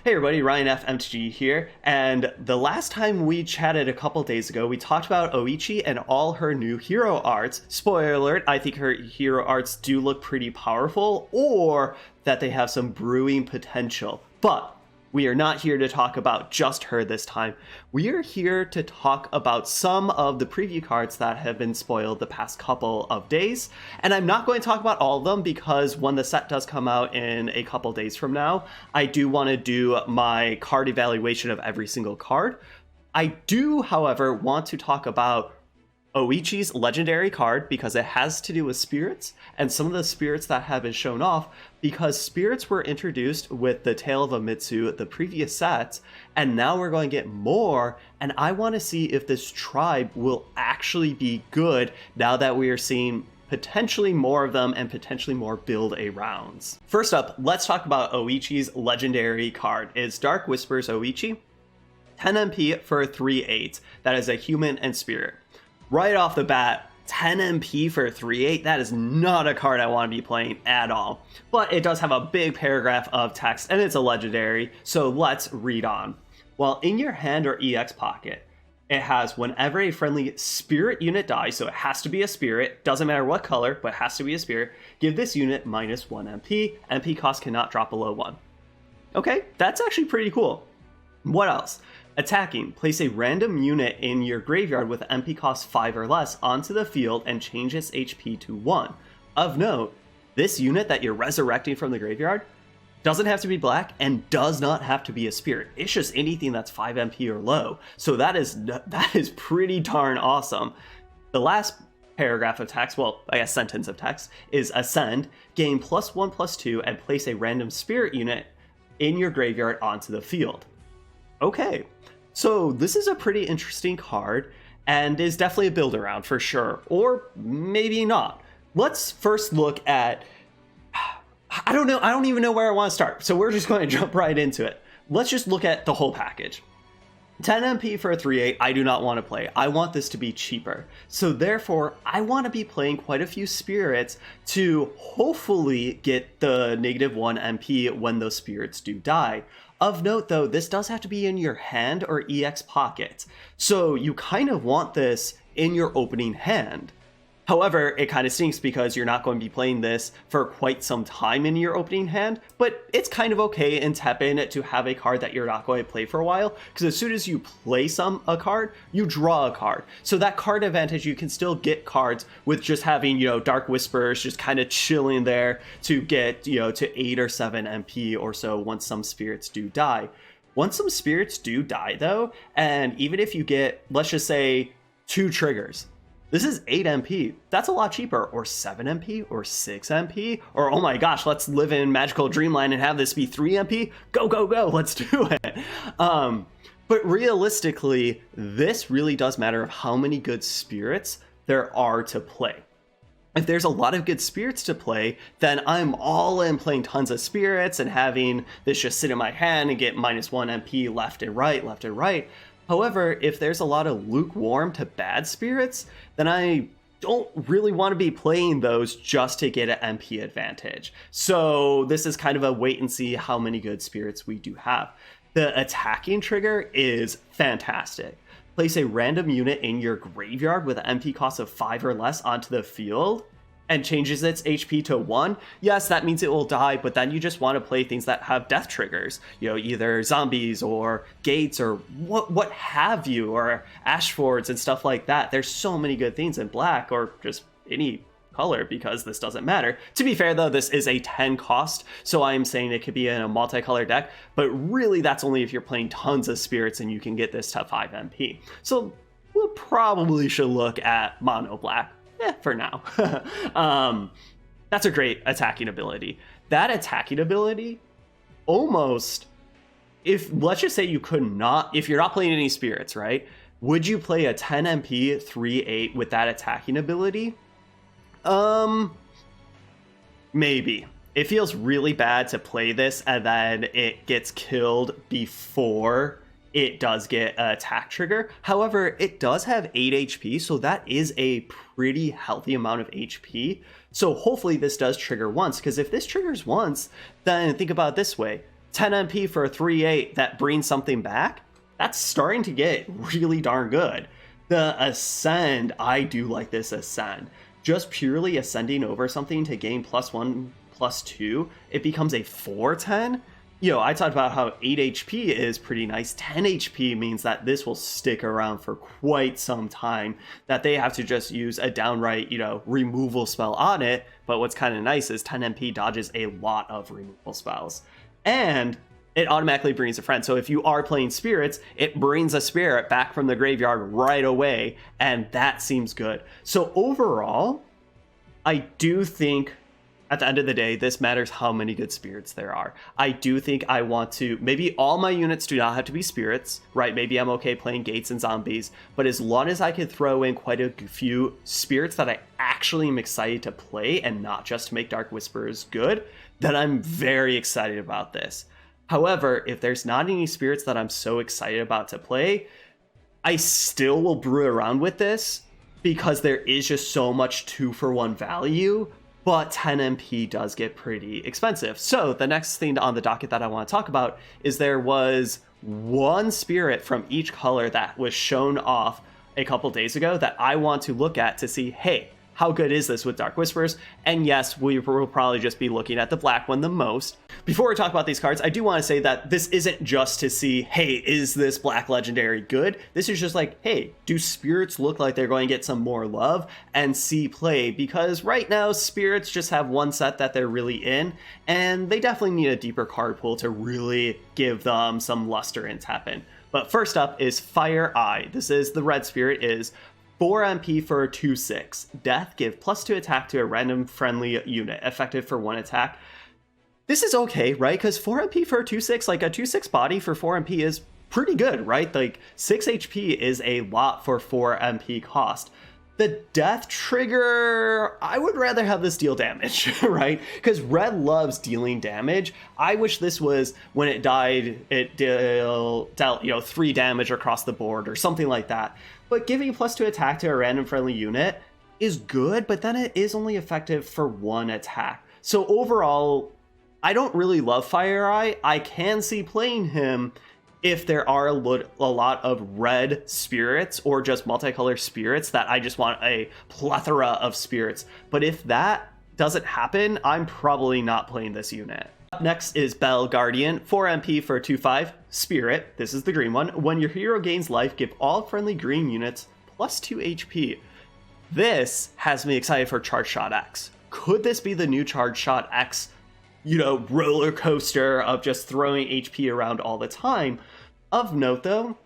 Hey everybody, Ryan FMTG here, and the last time we chatted a couple days ago, we talked about Oichi and all her new hero arts. Spoiler alert, I think her hero arts do look pretty powerful, or that they have some brewing potential. But we are not here to talk about just her this time. We are here to talk about some of the preview cards that have been spoiled the past couple of days. And I'm not going to talk about all of them because when the set does come out in a couple days from now, I do want to do my card evaluation of every single card. I do, however, want to talk about Oichi's legendary card because it has to do with spirits, and some of the spirits that have been shown off because spirits were introduced with the Tale of Amitsu, the previous sets, and now we're going to get more, and I want to see if this tribe will actually be good now that we are seeing potentially more of them and potentially more build-a rounds. First up, let's talk about Oichi's legendary card. It's Dark Whispers Oichi, 10 MP for 3/8. That is a human and spirit. Right off the bat, 10 MP for 3/8, that is not a card I want to be playing at all. But it does have a big paragraph of text, and it's a legendary, so let's read on. While in your hand or EX pocket, it has whenever a friendly spirit unit dies, so it has to be a spirit, doesn't matter what color, but it has to be a spirit, give this unit -1 MP. MP cost cannot drop below 1. Okay, that's actually pretty cool. What else? Attacking, place a random unit in your graveyard with MP cost 5 or less onto the field and change its HP to 1. Of note, this unit that you're resurrecting from the graveyard doesn't have to be black and does not have to be a spirit. It's just anything that's 5 MP or low. So that is pretty darn awesome. The last paragraph of text, well, I guess sentence of text, is Ascend, gain +1/+2 and place a random spirit unit in your graveyard onto the field. Okay, so this is a pretty interesting card and is definitely a build around for sure, or maybe not. Let's first look at, I don't even know where I want to start, so we're just going to jump right into it. Let's just look at the whole package. 10 MP for a 3/8, I do not want to play. I want this to be cheaper. So therefore, I want to be playing quite a few spirits to hopefully get the -1 MP when those spirits do die. Of note though, this does have to be in your hand or EX pocket. So you kind of want this in your opening hand. However, it kind of stinks because you're not going to be playing this for quite some time in your opening hand, but it's kind of okay in Teppen to have a card that you're not going to play for a while, because as soon as you play a card, you draw a card. So that card advantage, you can still get cards with just having, Dark Whispers just kind of chilling there to get, to 8 or 7 MP or so once some spirits do die. Once some spirits do die though, and even if you get, let's just say, 2 triggers, this is 8 MP. That's a lot cheaper. Or 7 MP, or 6 MP, or oh my gosh, let's live in magical dreamland and have this be 3 MP. Go, go, go, let's do it. But realistically, this really does matter of how many good spirits there are to play. If there's a lot of good spirits to play, then I'm all in playing tons of spirits and having this just sit in my hand and get -1 MP left and right, left and right. However, if there's a lot of lukewarm to bad spirits, then I don't really want to be playing those just to get an MP advantage. So this is kind of a wait and see how many good spirits we do have. The attacking trigger is fantastic. Place a random unit in your graveyard with an MP cost of 5 or less onto the field and changes its HP to 1. Yes, that means it will die, but then you just want to play things that have death triggers, either zombies or gates or what have you, or Ashfords and stuff like that. There's so many good things in black, or just any color, because this doesn't matter. To be fair though, this is a 10 cost, so I am saying it could be in a multicolor deck, but really that's only if you're playing tons of spirits and you can get this to 5 MP. So we'll probably should look at mono black. For now. That's a great attacking ability. That attacking ability, almost, let's just say you could not, if you're not playing any spirits, right? Would you play a 10 MP 3/8 with that attacking ability? Maybe. It feels really bad to play this and then it gets killed before it does get an attack trigger. However, it does have 8 HP, so that is a pretty healthy amount of HP. So hopefully this does trigger once, because if this triggers once, then think about it this way. 10 MP for a 3/8 that brings something back, that's starting to get really darn good. The Ascend, I do like this Ascend. Just purely ascending over something to gain +1, +2, it becomes a 4/10. I talked about how 8 HP is pretty nice. 10 HP means that this will stick around for quite some time, that they have to just use a downright, removal spell on it. But what's kind of nice is 10 MP dodges a lot of removal spells. And it automatically brings a friend. So if you are playing spirits, it brings a spirit back from the graveyard right away, and that seems good. So overall, I do think at the end of the day, this matters how many good spirits there are. I do think I want to, maybe all my units do not have to be spirits, right? Maybe I'm okay playing gates and zombies, but as long as I can throw in quite a few spirits that I actually am excited to play and not just to make Dark Whisperers good, then I'm very excited about this. However, if there's not any spirits that I'm so excited about to play, I still will brew around with this because there is just so much 2-for-1 value. But 10 MP does get pretty expensive. So the next thing on the docket that I want to talk about is there was one spirit from each color that was shown off a couple days ago that I want to look at to see, hey, how good is this with Dark Whispers? And yes, we will probably just be looking at the black one the most. Before we talk about these cards, I do want to say that this isn't just to see, hey, is this black legendary good? This is just like, hey, do spirits look like they're going to get some more love and see play? Because right now, spirits just have one set that they're really in, and they definitely need a deeper card pool to really give them some luster and Teppen. But first up is Fire Eye. This is the red spirit, is 4 MP for a 2/6. Death, give +2 attack to a random friendly unit, effective for 1 attack. This is okay, right? Because 4 MP for a 2/6, like a 2/6 body for 4 MP is pretty good, right? Like 6 HP is a lot for 4 MP cost. The death trigger, I would rather have this deal damage, right? Because red loves dealing damage. I wish this was, when it died, it dealt 3 damage across the board or something like that. But giving +2 attack to a random friendly unit is good, but then it is only effective for 1 attack. So overall, I don't really love Fire Eye. I can see playing him if there are a lot of red spirits or just multicolor spirits that I just want a plethora of spirits. But if that doesn't happen, I'm probably not playing this unit. Up next is Bell Guardian, 4 MP for a 2/5 spirit. This is the green one. When your hero gains life, give all friendly green units +2 HP. This has me excited for Charge Shot X. Could this be the new Charge Shot X, roller coaster of just throwing HP around all the time? Of note though,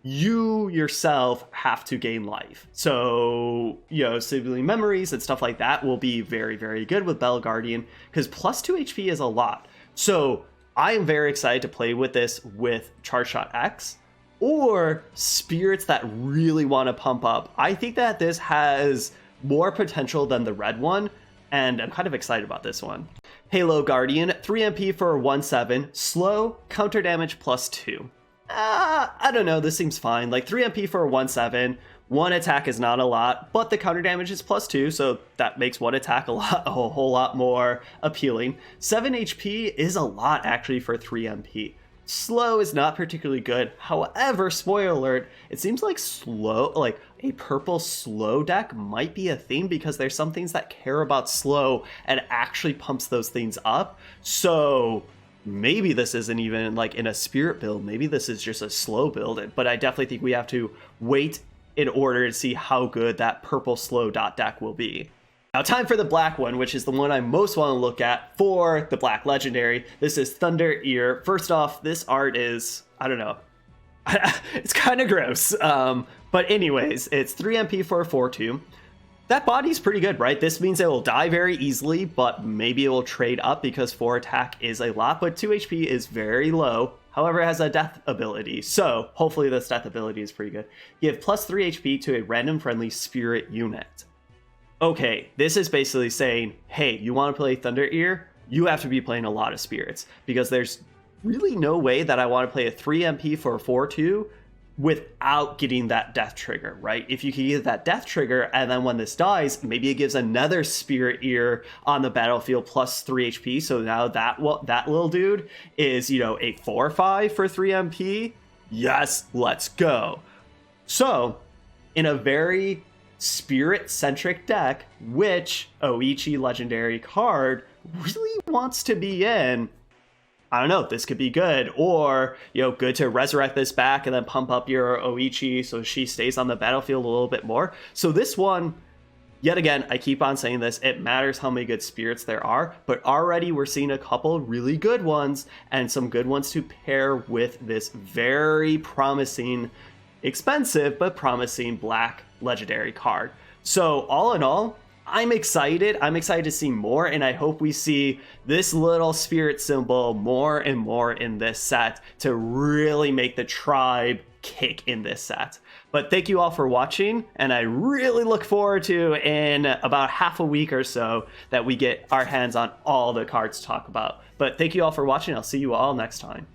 you yourself have to gain life. So, sibling memories and stuff like that will be very, very good with Bell Guardian, because +2 HP is a lot. So I am very excited to play with this with Charge Shot X, or spirits that really want to pump up. I think that this has more potential than the red one, and I'm kind of excited about this one. Halo Guardian, 3 MP for 1/7, slow, counter damage +2. I don't know, this seems fine. Like 3 MP for a 1/7, 1 attack is not a lot, but the counter damage is +2, so that makes 1 attack a whole lot more appealing. 7 HP is a lot actually for 3 MP. Slow is not particularly good. However, spoiler alert, it seems like a purple slow deck might be a thing, because there's some things that care about slow and actually pumps those things up. So maybe this isn't even like in a spirit build, maybe this is just a slow build, but I definitely think we have to wait in order to see how good that purple slow dot deck will be. Now time for the black one, which is the one I most want to look at for the black legendary. This is Thunder Ear. First off, this art is, I don't know, it's kind of gross. But anyways, it's 3 MP for a 4/2. That body's pretty good, right? This means it will die very easily, but maybe it will trade up because 4 attack is a lot, but 2 HP is very low. However, it has a death ability, so hopefully this death ability is pretty good. Give +3 HP to a random friendly spirit unit. Okay, this is basically saying, hey, you want to play Thunder Ear? You have to be playing a lot of spirits, because there's really no way that I want to play a 3 MP for a 4/2 without getting that death trigger, right? If you can get that death trigger, and then when this dies, maybe it gives another Spirit Ear on the battlefield plus 3 HP. So now that little dude is, a 4/5 for 3 MP. Yes, let's go. So, in a very spirit-centric deck, which Oichi legendary card really wants to be in, I don't know, this could be good. Or, good to resurrect this back and then pump up your Oichi so she stays on the battlefield a little bit more. So this one, yet again, I keep on saying this, it matters how many good spirits there are, but already we're seeing a couple really good ones and some good ones to pair with this very promising, expensive, but promising black legendary card. So all in all, I'm excited. I'm excited to see more, and I hope we see this little spirit symbol more and more in this set to really make the tribe kick in this set. But thank you all for watching, and I really look forward to, in about half a week or so, that we get our hands on all the cards to talk about. But thank you all for watching. I'll see you all next time.